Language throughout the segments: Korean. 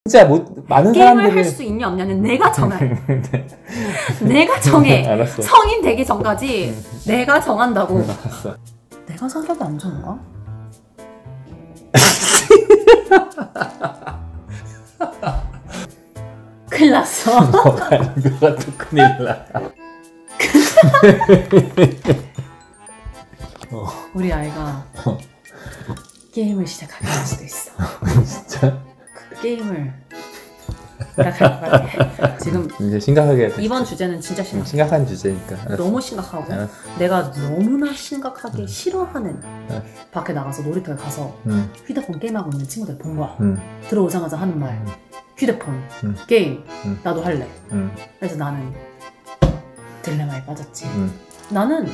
진짜 많은 게임을 사람들이 할 수 있냐 없냐는 내가 정해. 내가 정해. 알았어. 성인 되기 전까지 내가 정한다고. 알았어. 내가 성격이 안 좋은가? 큰일 났어. 너가 이거가 또 큰일 나. 우리 아이가 게임을 시작하게 될 수도 있어. 진짜? 그 게임을 시작할 것 같아. 지금 이제 심각하게 해야 돼. 이번 주제는 진짜 심각해. 심각한 주제니까. 알았어. 너무 심각하고 알았어. 내가 너무나 심각하게 싫어하는 밖에 나가서 놀이터에 가서 휴대폰 게임하고 있는 친구들 본 거야. 들어오자마자 하는 말 휴대폰, 게임, 나도 할래. 그래서 나는 딜레마에 빠졌지. 나는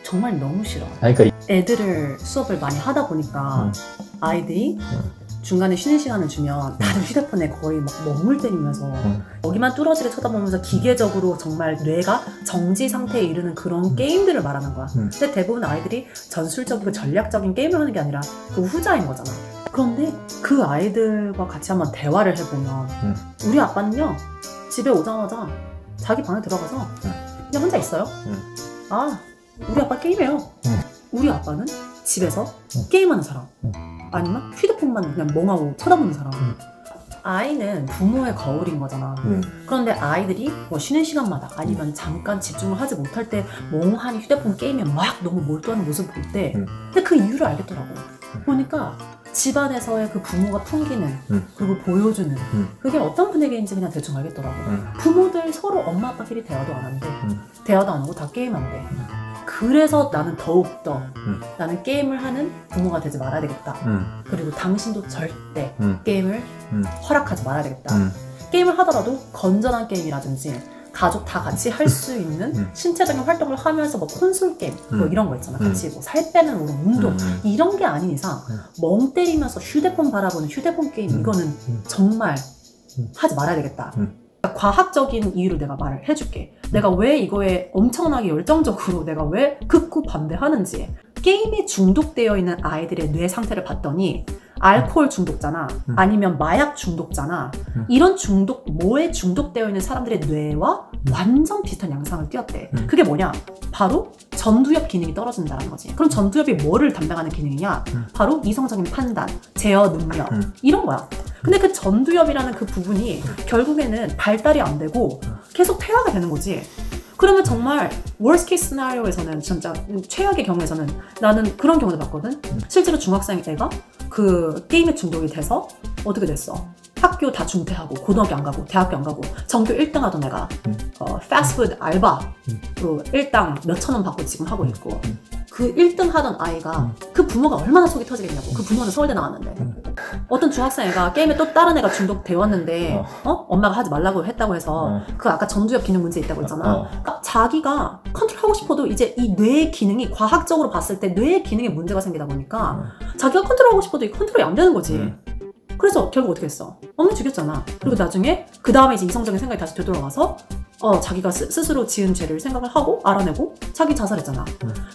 정말 너무 싫어. 아니, 그러니까 애들을 수업을 많이 하다 보니까 아이들이 중간에 쉬는 시간을 주면 다들 휴대폰에 거의 막 멍을 때리면서 여기만 뚫어지게 쳐다보면서 기계적으로 정말 뇌가 정지 상태에 이르는 그런 게임들을 말하는 거야. 근데 대부분 아이들이 전술적이고 전략적인 게임을 하는 게 아니라 그 후자인 거잖아. 그런데 그 아이들과 같이 한번 대화를 해보면 우리 아빠는요 집에 오자마자 자기 방에 들어가서 그냥 혼자 있어요. 아, 우리 아빠 게임해요. 우리 아빠는 집에서 게임하는 사람 아니면 휴대폰만 그냥 멍하고 쳐다보는 사람. 아이는 부모의 거울인 거잖아. 그런데 아이들이 뭐 쉬는 시간마다 아니면 잠깐 집중을 하지 못할 때 멍하니 휴대폰 게임에 막 너무 몰두하는 모습을 볼 때 근데 그 이유를 알겠더라고. 보니까 집안에서의 그 부모가 풍기는 그리고 보여주는 그게 어떤 분위기인지 그냥 대충 알겠더라고. 부모들 서로 엄마 아빠끼리 대화도 안 하는데 대화도 안 하고 다 게임한대. 그래서 나는 더욱더 나는 게임을 하는 부모가 되지 말아야 되겠다. 그리고 당신도 절대 게임을 허락하지 말아야 되겠다. 게임을 하더라도 건전한 게임이라든지 가족 다 같이 할 수 있는 신체적인 활동을 하면서 뭐 콘솔 게임 뭐 이런 거 있잖아. 같이 뭐 살 빼는 운동 이런 게 아닌 이상 멍 때리면서 휴대폰 바라보는 휴대폰 게임 이거는 정말 하지 말아야 되겠다. 과학적인 이유를 내가 말을 해줄게. 내가 왜 이거에 엄청나게 열정적으로 내가 왜 극구 반대하는지. 게임에 중독되어 있는 아이들의 뇌 상태를 봤더니 알코올 중독자나 아니면 마약 중독자나 이런 뭐에 중독되어 있는 사람들의 뇌와 완전 비슷한 양상을 띄었대. 그게 뭐냐? 바로 전두엽 기능이 떨어진다는 거지. 그럼 전두엽이 뭐를 담당하는 기능이냐? 바로 이성적인 판단, 제어 능력 이런 거야. 근데 그 전두엽이라는 그 부분이 결국에는 발달이 안 되고 계속 퇴화가 되는 거지. 그러면 정말 worst case scenario에서는 진짜 최악의 경우에서는 나는 그런 경우도 봤거든. 실제로 중학생 애가 그 게임에 중독이 돼서 어떻게 됐어? 학교 다 중퇴하고 고등학교 안 가고 대학교 안 가고 전교 1등 하던 애가 패스트푸드 알바로 일당 몇천 원 받고 지금 하고 있고 그 1등 하던 아이가 그 부모가 얼마나 속이 터지겠냐고. 그 부모는 서울대 나왔는데 어떤 중학생 애가 게임에 또 다른 애가 중독되었는데 엄마가 하지 말라고 했다고 해서 그 아까 전두엽 기능 문제 있다고 했잖아. 그러니까 자기가 컨트롤하고 싶어도 이제 이 뇌의 기능이 과학적으로 봤을 때 뇌의 기능에 문제가 생기다 보니까 자기가 컨트롤하고 싶어도 이 컨트롤이 안 되는 거지. 그래서 결국 어떻게 했어? 엄마 죽였잖아. 그리고 나중에 그 다음에 이제 이성적인 생각이 다시 되돌아와서 자기가 스스로 지은 죄를 생각을 하고 알아내고 자기 자살했잖아.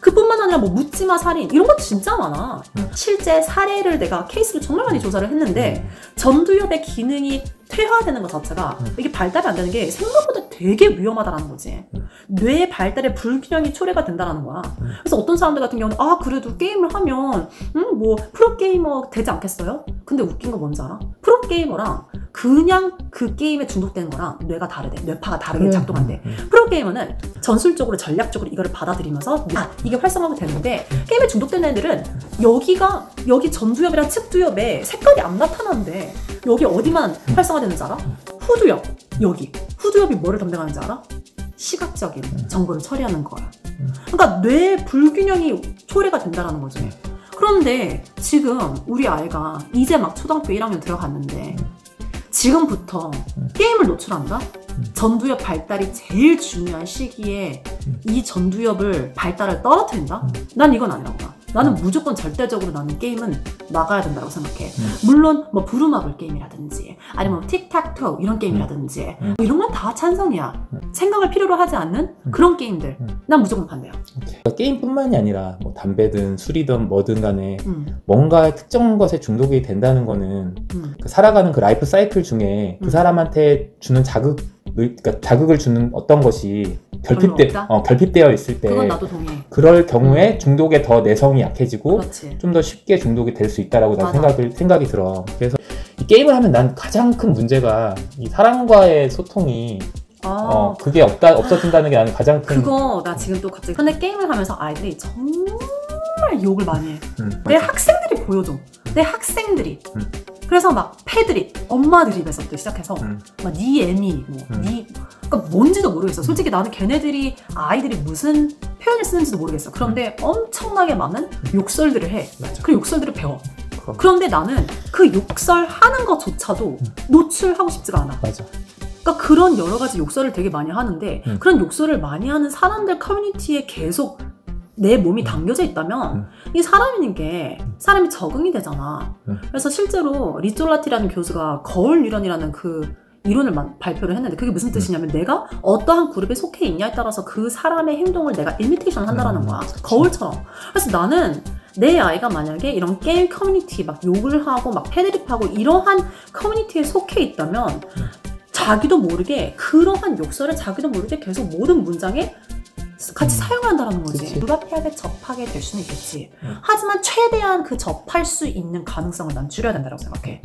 그뿐만 아니라 뭐 묻지마 살인 이런 것도 진짜 많아. 실제 사례를 내가 케이스를 정말 많이 조사를 했는데 전두엽의 기능이 퇴화되는 것 자체가 이게 발달이 안 되는 게 생각보다 되게 위험하다라는 거지. 뇌의 발달에 불균형이 초래가 된다는 거야. 그래서 어떤 사람들 같은 경우는 그래도 게임을 하면 뭐 프로게이머 되지 않겠어요? 근데 웃긴 거 뭔지 알아? 프로게이머랑 그냥 그 게임에 중독되는 거랑 뇌가 다르대. 뇌파가 다르게 작동한대. 프로게이머는 전술적으로 전략적으로 이거를 받아들이면서 이게 활성화가 되는데 게임에 중독된 애들은 여기 전두엽이랑 측두엽에 색깔이 안 나타나는데 여기 어디만 활성화되는지 알아? 후두엽. 여기 후두엽이 뭐를 담당하는지 알아? 시각적인 정보를 처리하는 거야. 그러니까 뇌 불균형이 초래가 된다는 거지. 그런데 지금 우리 아이가 이제 막 초등학교 1학년 들어갔는데 지금부터 게임을 노출한다? 전두엽 발달이 제일 중요한 시기에 이 전두엽을 발달을 떨어뜨린다? 난 이건 아니라고 봐. 나는 무조건 절대적으로 나는 게임은 막아야 된다고 생각해. 물론 뭐 부루마블 게임이라든지 아니면 뭐 틱탁토 이런 게임이라든지 뭐 이런 건 다 찬성이야. 생각을 필요로 하지 않는 그런 게임들 난 무조건 반대야. 그러니까 게임뿐만이 아니라 뭐 담배든 술이든 뭐든 간에 뭔가 특정 것에 중독이 된다는 거는 그 살아가는 그 라이프 사이클 중에 그 사람한테 주는 그러니까 자극을 주는 어떤 것이 결핍되어 있을 때 그건 나도 동의해. 그럴 경우에 중독에 더 내성이 약해지고 좀 더 쉽게 중독이 될 수 있다라고 난 생각이 들어. 그래서 이 게임을 하면 난 가장 큰 문제가 이 사람과의 소통이 그게 없어진다는 게 나는 가장 큰. 그거 나 지금 또 갑자기 근데 게임을 하면서 아이들이 정말 욕을 많이 해. 내 학생들이 보여줘. 내 학생들이. 그래서 막 패드립, 엄마 드립에서부터 시작해서 막 니 애미, 그러니까 뭔지도 모르겠어. 솔직히 나는 걔네들이 아이들이 무슨 표현을 쓰는지도 모르겠어. 그런데 엄청나게 많은 욕설들을 해. 그리고 욕설들을 배워. 그런데 나는 그 욕설하는 것조차도 노출하고 싶지가 않아. 맞아. 그러니까 그런 여러 가지 욕설을 되게 많이 하는데 그런 욕설을 많이 하는 사람들 커뮤니티에 계속 내 몸이 담겨져 있다면 이 사람인 게 사람이 적응이 되잖아. 그래서 실제로 리졸라티라는 교수가 거울 유런이라는 그 이론을 발표를 했는데 그게 무슨 뜻이냐면 내가 어떠한 그룹에 속해 있냐에 따라서 그 사람의 행동을 내가 이미테이션 한다라는 거야. 거울처럼. 그래서 나는 내 아이가 만약에 이런 게임 커뮤니티 막 욕을 하고 막 패드립하고 이러한 커뮤니티에 속해 있다면 자기도 모르게 그러한 욕설을 자기도 모르게 계속 모든 문장에 같이 사용한다는 거지. 불가피하게 접하게 될 수는 있겠지. 하지만 최대한 그 접할 수 있는 가능성을 난 줄여야 된다고 생각해.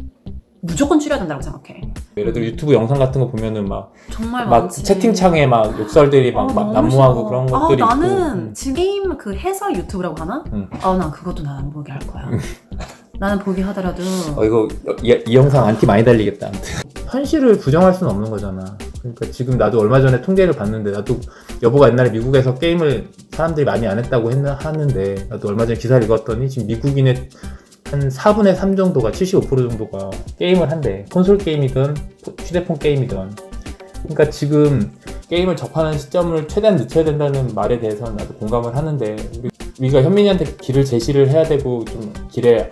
무조건 줄여야 된다고 생각해. 예를 들어 유튜브 영상 같은 거 보면은 정말 막 많지. 채팅창에 막 욕설들이 막 난무하고 그런 것들이 있고. 나는 지금 게임 그 해설 유튜브라고 하나? 난 그것도 난 안 보게 할 거야. 나는 보게 하더라도 이거 이 영상 안티 많이 달리겠다. 아무튼. 현실을 부정할 수는 없는 거잖아. 그러니까 지금 나도 얼마 전에 통계를 봤는데 나도 여보가 옛날에 미국에서 게임을 사람들이 많이 안 했다고 하는데 나도 얼마 전에 기사를 읽었더니 지금 미국인의 한 4분의 3 정도가 75% 정도가 게임을 한대. 콘솔 게임이든 휴대폰 게임이든. 그러니까 지금 게임을 접하는 시점을 최대한 늦춰야 된다는 말에 대해서는 나도 공감을 하는데 우리가 현민이한테 길을 제시를 해야 되고 좀 길의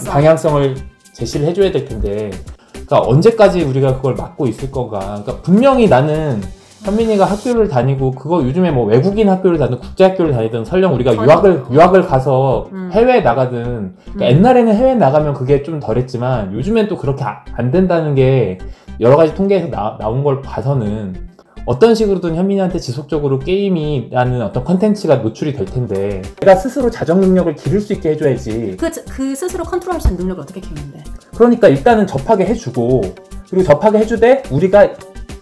방향성을 제시를 해줘야 될 텐데 그러니까 언제까지 우리가 그걸 막고 있을 건가. 그러니까 분명히 나는 현민이가 학교를 다니고 그거 요즘에 뭐 외국인 학교를 다니든 국제학교를 다니든 설령 우리가 유학을 가서 해외에 나가든 그러니까 옛날에는 해외에 나가면 그게 좀 덜했지만 요즘엔 또 그렇게 안 된다는 게 여러 가지 통계에서 나온 걸 봐서는 어떤 식으로든 현민이한테 지속적으로 게임이라는 어떤 컨텐츠가 노출이 될 텐데 내가 스스로 자정 능력을 기를 수 있게 해줘야지. 그 스스로 컨트롤할 수 있는 능력을 어떻게 키우는데? 그러니까 일단은 접하게 해주고 그리고 접하게 해주되 우리가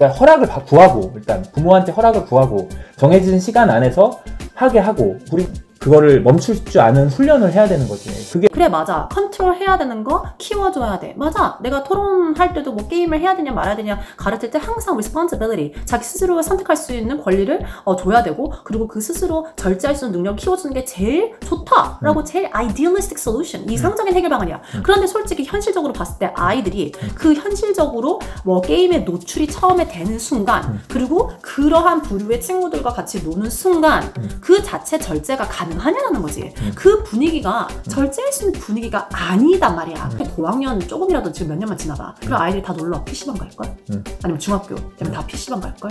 허락을 구하고 일단 부모한테 허락을 구하고 정해진 시간 안에서 하게 하고 우리 그거를 멈출 줄 아는 훈련을 해야 되는 거지. 그래 맞아. 컨트롤 해야 되는 거 키워줘야 돼. 맞아. 내가 토론할 때도 뭐 게임을 해야 되냐 말아야 되냐 가르칠 때 항상 responsibility 자기 스스로가 선택할 수 있는 권리를 줘야 되고 그리고 그 스스로 절제할 수 있는 능력을 키워주는 게 제일 좋다라고 제일 idealistic solution 이상적인 해결 방안이야. 그런데 솔직히 현실적으로 봤을 때 아이들이 그 현실적으로 뭐 게임에 노출이 처음에 되는 순간 그리고 그러한 부류의 친구들과 같이 노는 순간 그 자체 절제가 가능하냐는 거지. 그 분위기가 절제할 수 있는 분위기가 아니단 말이야. 고학년 조금이라도 지금 몇 년만 지나봐. 그럼 아이들이 다 놀러 PC방 갈걸? 아니면 중학교 되면 다 PC방 갈걸?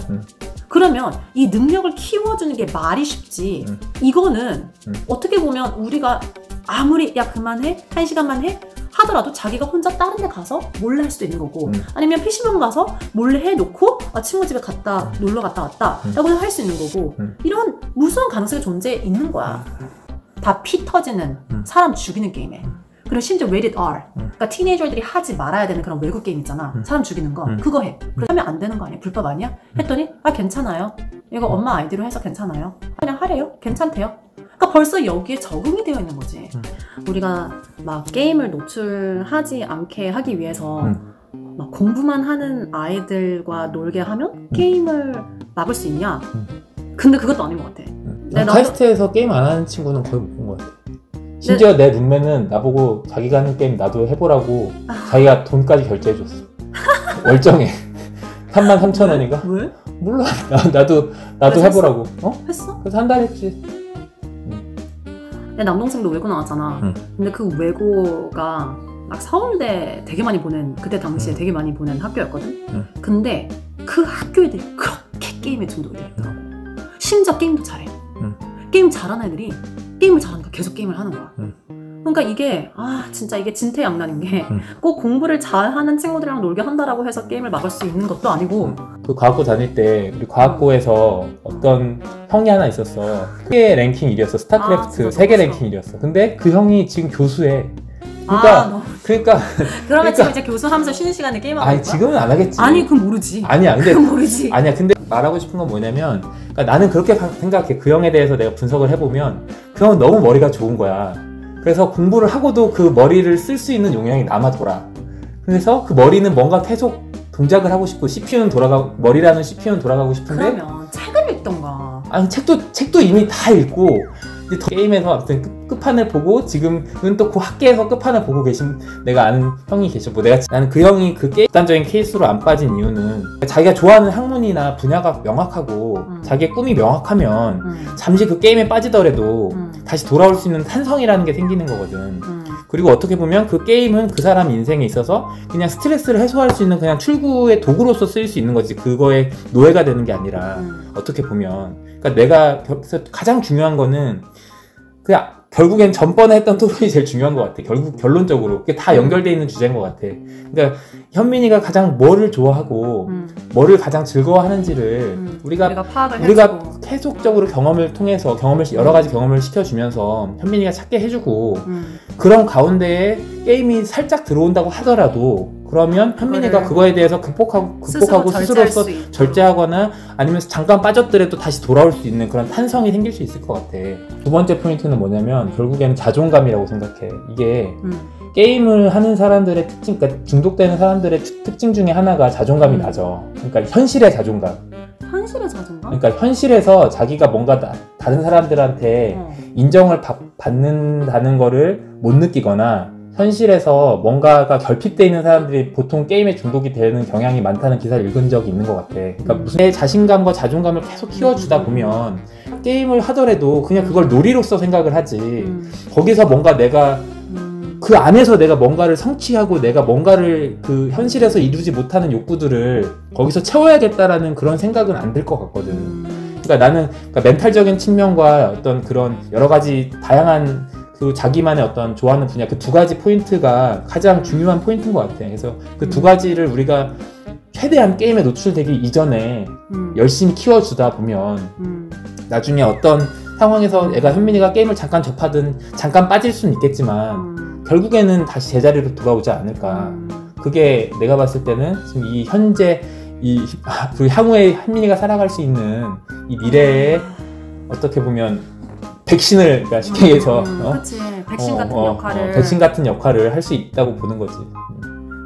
그러면 이 능력을 키워주는 게 말이 쉽지. 이거는 어떻게 보면 우리가 아무리 야 그만해? 1시간만 해? 하더라도 자기가 혼자 다른 데 가서 몰래 할 수도 있는 거고 아니면 PC방 가서 몰래 해놓고 친구 집에 갔다 놀러 갔다 왔다 라고 할 수 있는 거고 이런 무수한 가능성이 존재해 있는 거야. 다 피 터지는 사람 죽이는 게임에 그리고 심지어 rated R 그러니까 티네이저들이 하지 말아야 되는 그런 외국 게임 있잖아. 사람 죽이는 거 그거 해. 그러면 안 되는 거 아니야? 불법 아니야? 했더니 괜찮아요. 이거 엄마 아이디로 해서 괜찮아요. 그냥 하래요. 괜찮대요. 그러니까 벌써 여기에 적응이 되어 있는 거지. 우리가 막 게임을 노출하지 않게 하기 위해서 막 공부만 하는 아이들과 놀게 하면 게임을 막을 수 있냐? 근데 그것도 아닌 것 같아. 카이스트에서 게임 안 하는 친구는 거의 못 본 것 같아. 심지어 내 룸메는 나보고 자기가 하는 게임 나도 해보라고 자기가 돈까지 결제해줬어. 월정에 33,000원인가? 왜? 몰라. 나도 해보라고. 했어? 그래서 한 달 했지. 내 남동생도 외고 나왔잖아. 근데 그 외고가 막 서울대 되게 많이 보낸, 그때 당시에 되게 많이 보낸 학교였거든. 근데 그 학교 애들이 그렇게 게임에 중독이 돼 있더라고. 심지어 게임도 잘해. 게임 잘하는 애들이 게임을 잘하니까 계속 게임을 하는 거야. 그러니까 이게 진짜 이게 진퇴양난인 게 꼭 공부를 잘하는 친구들이랑 놀게 한다라고 해서 게임을 막을 수 있는 것도 아니고. 그 과학고 다닐 때 우리 과학고에서 어떤 형이 하나 있었어. 세계 랭킹 1위였어. 스타크래프트 세계 랭킹 1위였어. 근데 그 형이 지금 교수해. 그러니까 그러면 지금 이제 교수하면서 쉬는 시간에 게임하고 있는 거야? 지금은 안 하겠지. 아니 그건 모르지. 아니야 근데 그건 모르지. 아니야 근데 말하고 싶은 건 뭐냐면, 그러니까 나는 그렇게 생각해. 그 형에 대해서 내가 분석을 해보면 그 형은 너무 머리가 좋은 거야. 그래서 공부를 하고도 그 머리를 쓸 수 있는 용량이 남아돌아. 그래서 그 머리는 뭔가 계속 동작을 하고 싶고, 머리라는 CPU는 돌아가고 싶은데. 그러면 책을 읽던가. 아니 책도 이미 다 읽고, 게임에서 아무튼 끝판을 보고, 지금은 또 그 학계에서 끝판을 보고 계신 내가 아는 형이 계셔. 나는 그 형이 그 극단적인 케이스로 안 빠진 이유는, 자기가 좋아하는 학문이나 분야가 명확하고 자기의 꿈이 명확하면 잠시 그 게임에 빠지더라도 다시 돌아올 수 있는 탄성이라는 게 생기는 거거든. 그리고 어떻게 보면 그 게임은 그 사람 인생에 있어서 그냥 스트레스를 해소할 수 있는 그냥 출구의 도구로서 쓰일 수 있는 거지. 그거에 노예가 되는 게 아니라. 어떻게 보면. 그러니까 내가 가장 중요한 거는 그냥 결국엔 전번에 했던 토론이 제일 중요한 것 같아. 결론적으로 그게 다 연결되어 있는 주제인 것 같아. 그러니까 현민이가 가장 뭐를 좋아하고 뭐를 가장 즐거워하는지를 우리가 계속적으로 경험을 통해서 여러 가지 경험을 시켜주면서 현민이가 찾게 해주고, 그런 가운데에 게임이 살짝 들어온다고 하더라도 그러면 현민이가 그거에 대해서 극복하고 스스로서 절제하거나 아니면 잠깐 빠졌더라도 다시 돌아올 수 있는 그런 탄성이 생길 수 있을 것 같아. 두 번째 포인트는 뭐냐면 결국에는 자존감이라고 생각해. 이게 게임을 하는 사람들의 특징, 그러니까 중독되는 사람들의 특징 중에 하나가 자존감이 낮아. 그러니까 현실의 자존감. 현실의 자존감? 그러니까 현실에서 자기가 뭔가 다른 사람들한테 인정을 받는다는 거를 못 느끼거나, 현실에서 뭔가가 결핍되어 있는 사람들이 보통 게임에 중독이 되는 경향이 많다는 기사를 읽은 적이 있는 것 같아. 그러니까 무슨 자신감과 자존감을 계속 키워주다 보면 게임을 하더라도 그냥 그걸 놀이로서 생각을 하지. 거기서 뭔가 그 안에서 내가 뭔가를 성취하고 내가 뭔가를 그 현실에서 이루지 못하는 욕구들을 거기서 채워야겠다라는 그런 생각은 안 들 것 같거든. 그러니까 나는 멘탈적인 측면과 어떤 그런 여러 가지 다양한 그 자기만의 어떤 좋아하는 분야, 그 두 가지 포인트가 가장 중요한 포인트인 것 같아. 그래서 그 두 가지를 우리가 최대한 게임에 노출되기 이전에 열심히 키워주다 보면 나중에 어떤 상황에서 현민이가 게임을 잠깐 접하든 잠깐 빠질 수는 있겠지만 결국에는 다시 제자리로 돌아오지 않을까. 그게 내가 봤을 때는 지금 이 현재 그 향후에 현민이가 살아갈 수 있는 이 미래에 어떻게 보면 백신을 시행해서 그치. 백신 같은 역할을 백신 같은 역할을 할 수 있다고 보는 거지.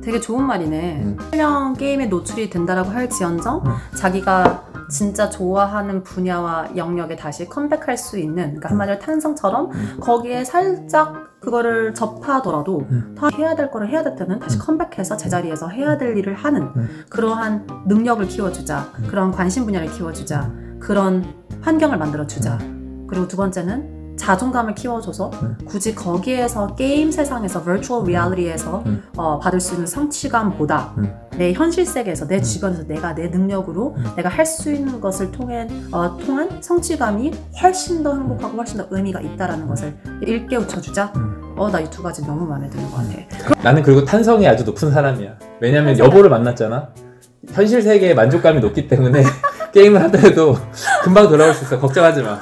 되게 좋은 말이네. 설령 게임에 노출이 된다라고 할지언정 자기가 진짜 좋아하는 분야와 영역에 다시 컴백할 수 있는, 그러니까 한마디로 탄성처럼 거기에 살짝 그거를 접하더라도 다 해야 될 거를 해야 될 때는 다시 컴백해서 제자리에서 해야 될 일을 하는 그러한 능력을 키워주자. 그런 관심 분야를 키워주자. 그런 환경을 만들어주자. 그리고 두 번째는 자존감을 키워줘서 굳이 거기에서 게임 세상에서 virtual reality에서 받을 수 있는 성취감보다 내 현실 세계에서 내 주변에서 내가 내 능력으로 내가 할 수 있는 것을 통한 성취감이 훨씬 더 행복하고 훨씬 더 의미가 있다라는 것을 일깨우쳐주자. 나 이 두 가지 너무 마음에 드는 것 같아. 나는 그리고 탄성이 아주 높은 사람이야. 왜냐면 여보를 만났잖아. 현실 세계에 만족감이 높기 때문에 게임을 하더라도 금방 돌아올 수 있어. 걱정하지 마.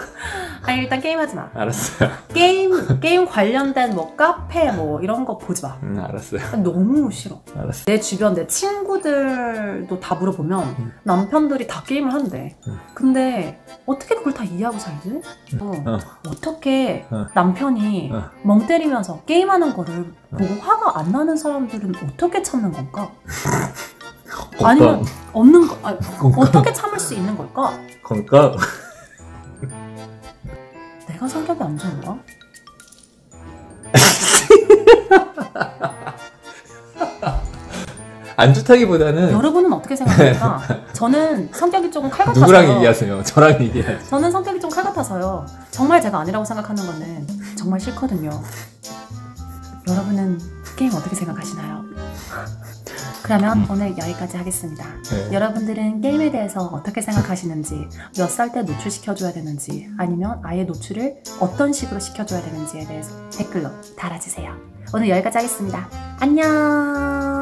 아니 일단 게임하지 마. 알았어요. 게임 관련된 카페 이런 거 보지 마. 알았어요. 너무 싫어. 알았어. 내 주변 내 친구들도 다 물어보면 남편들이 다 게임을 한대. 근데 어떻게 그걸 다 이해하고 살지? 어떻게 남편이 멍 때리면서 게임하는 거를 보고 화가 안 나는 사람들은 어떻게 참는 건가? 아니면 없는 거 어떻게 참을 수 있는 걸까? 건가? 내가 성격이 안 좋은가? 안 좋다기보다는 여러분은 어떻게 생각합니까? 저는 성격이 조금 칼 같아서요. 누구랑 얘기하세요? 저랑 얘기하세요. 저는 성격이 좀 칼 같아서요. 정말 제가 아니라고 생각하는 거는 정말 싫거든요. 여러분은 게임 어떻게 생각하시나요? 그러면 오늘 여기까지 하겠습니다. 네. 여러분들은 게임에 대해서 어떻게 생각하시는지, 몇 살 때 노출시켜줘야 되는지, 아니면 아예 노출을 어떤 식으로 시켜줘야 되는지에 대해서 댓글로 달아주세요. 오늘 여기까지 하겠습니다. 안녕.